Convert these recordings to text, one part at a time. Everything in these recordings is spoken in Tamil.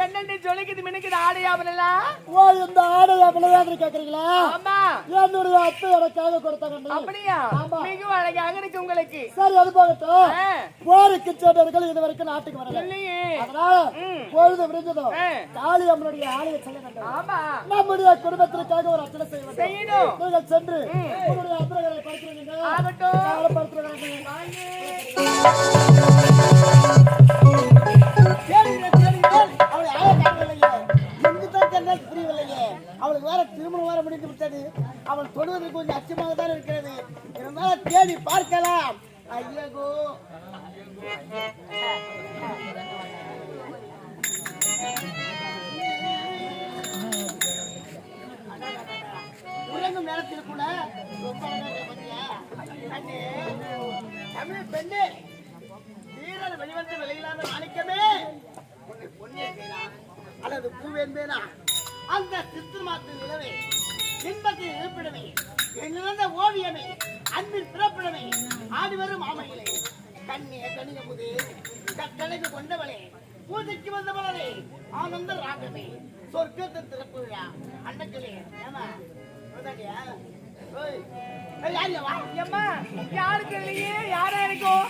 என்னன்னு சொல்லிக்கிது மினுக்குது ஆடையாவலாம். ஓ இந்த ஆடையாவலாம் கேக்குறீங்களா? ஆமா. என்னுடைய அத்தை எனக்காக கொடுத்தாங்க. அப்படியா? மிக அழகாக இருக்கு உங்களுக்கு. சரி அது போகட்டும். போருக்கு சென்றவர்கள் இது வரைக்கும் நாட்டுக்கு வரல. இல்லையே. அதனால பொழுது விடிஞ்சதும் காளி அம்மனுடைய ஆலய செல்ல வேண்டும். ஆமா. நம்முடைய குடும்பத்திற்காக ஒரு அர்ச்சனை செய்யணும். செய்யணும். நீங்கள் சென்று உங்களுடைய அந்தரங்களை படுத்துறீங்க. ஆகட்டும். படுத்துறீங்க. அவளுக்கு வேற திருமணம் வேற முடிந்து விட்டது. அவள் தொடுவதற்கு கொஞ்சம் அச்சமாக தான் இருக்கிறது. இருந்தாலும் தேடி பார்க்கலாம். ஐயோ உறங்கும் நேரத்தில் கூட தமிழ் பெண்ணே வீரர் வெளிவந்து விளையிலாத மாணிக்கமே பொன்னே அல்லது பூவேன்பேனா அந்த சித்திரமாத்து நிலவே இன்பத்தில் இருப்பிடமே எங்கிருந்த ஓவியமே அன்பின் பிறப்பிடமே ஆடிவரும் ஆமையிலே கண்ணே கனியமுதே கட்டளைக்கு கொண்டவளே பூஜைக்கு வந்தவளே ஆனந்த ராகமே சொர்க்கத்தின் திறப்பு விழா அண்ணக்களே ஏமா யாருக்கு இல்லையே யாரா இருக்கும்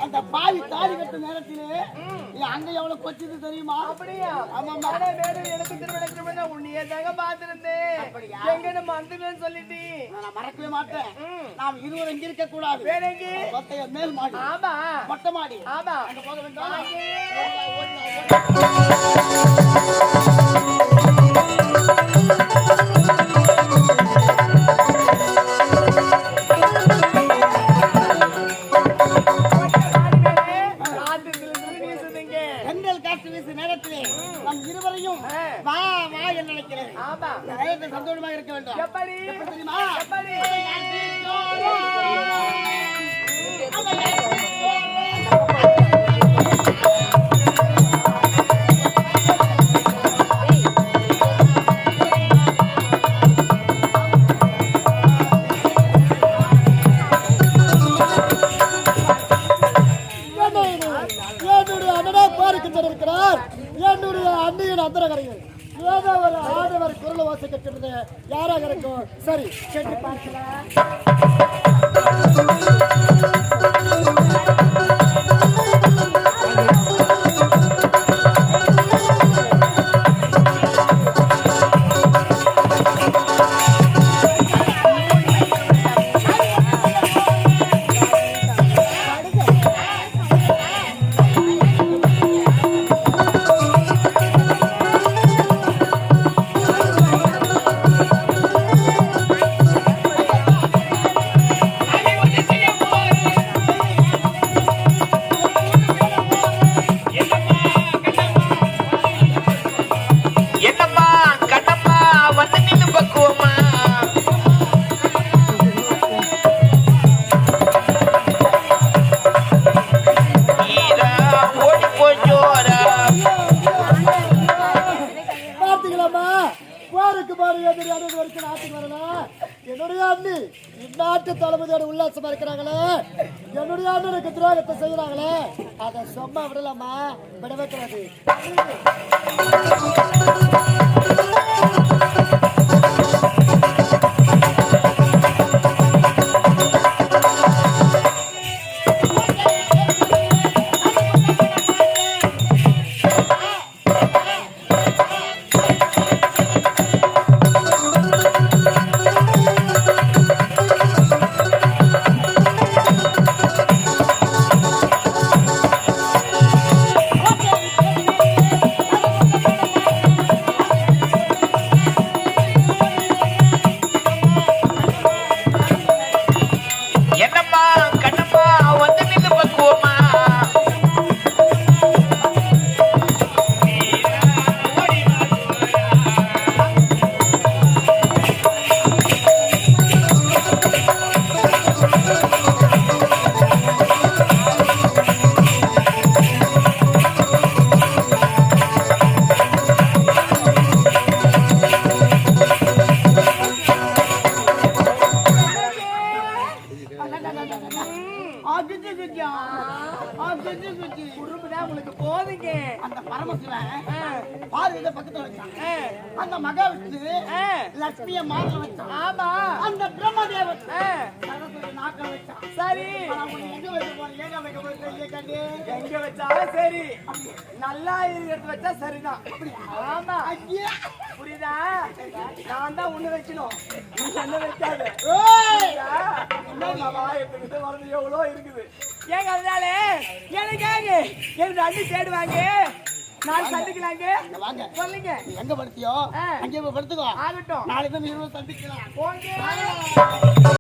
அந்த பாவி தாலி கட்ட நேரத்திலே அங்க எவ்வளவு கொச்சது தெரியுமா? அப்படியா? எனக்கு திருமணம் உன்னையே தாங்க பாத்துருந்தேன். எங்க நம்ம வந்துன்னு சொல்லிட்டு நான் மறக்கவே மாட்டேன். நாம் இருவரும் இங்க இருக்க கூடாது. வேற எங்க? மேல் மாடி. ஆமா. மொட்டை மாடி. ஆமா. அங்க போக வேண்டாம். சந்தோஷமாக இருக்க வேண்டும். எப்படி தெரியுமா? என்னுடைய அண்ணனா பாருக்கு இருக்கிறார். என்னுடைய அண்ணியின் அந்தரகரைகள் ஏதோ ஒரு ஆடவர் குரல் வாசிக்கின்றது. யாராக இருக்கும்? சரி கேட்டு பார்க்கலாம். என்னுடைய அண்ணி இந்நாட்டு தளபதியோட உல்லாசமா இருக்கிறாங்களே, என்னுடைய அண்ணனுக்கு துரோகத்தை செய்யறாங்களே, அதை சும்மா விடலாமா? விடவே கூடாது. பிடிக்கும் குச்சி குச்சி குறும்புதான் உங்களுக்கு போதுங்க. அந்த பரமசிவன் பார்வதியை பக்கத்துல வச்சான். அந்த மகாவிஷ்ணு லட்சுமிய மார்ல வச்சான். ஆமா. அந்த பிரம்மதேவன் சரஸ்வதி நாக்க வச்சான். சரி எங்க வச்சு போறீங்க? எங்க வச்சாலும் சரி, நல்லா இருக்கிறது வச்சா சரிதான். ஆமா புரியுதா? நான் தான் ஒண்ணு வைக்கணும், நீ என்ன வைக்காத. வரது எவ்வளோ இருக்குது ஏங்க, அதனால எனக்காக எனக்கு அள்ளி தேடுவாங்க, நான் சந்திக்கலாங்க. வாங்க சொல்லுங்க, எங்க படுத்தியோ அங்கே படுத்துக்கோ. ஆகட்டும், நாளைக்கு தான் சந்திக்கலாம்.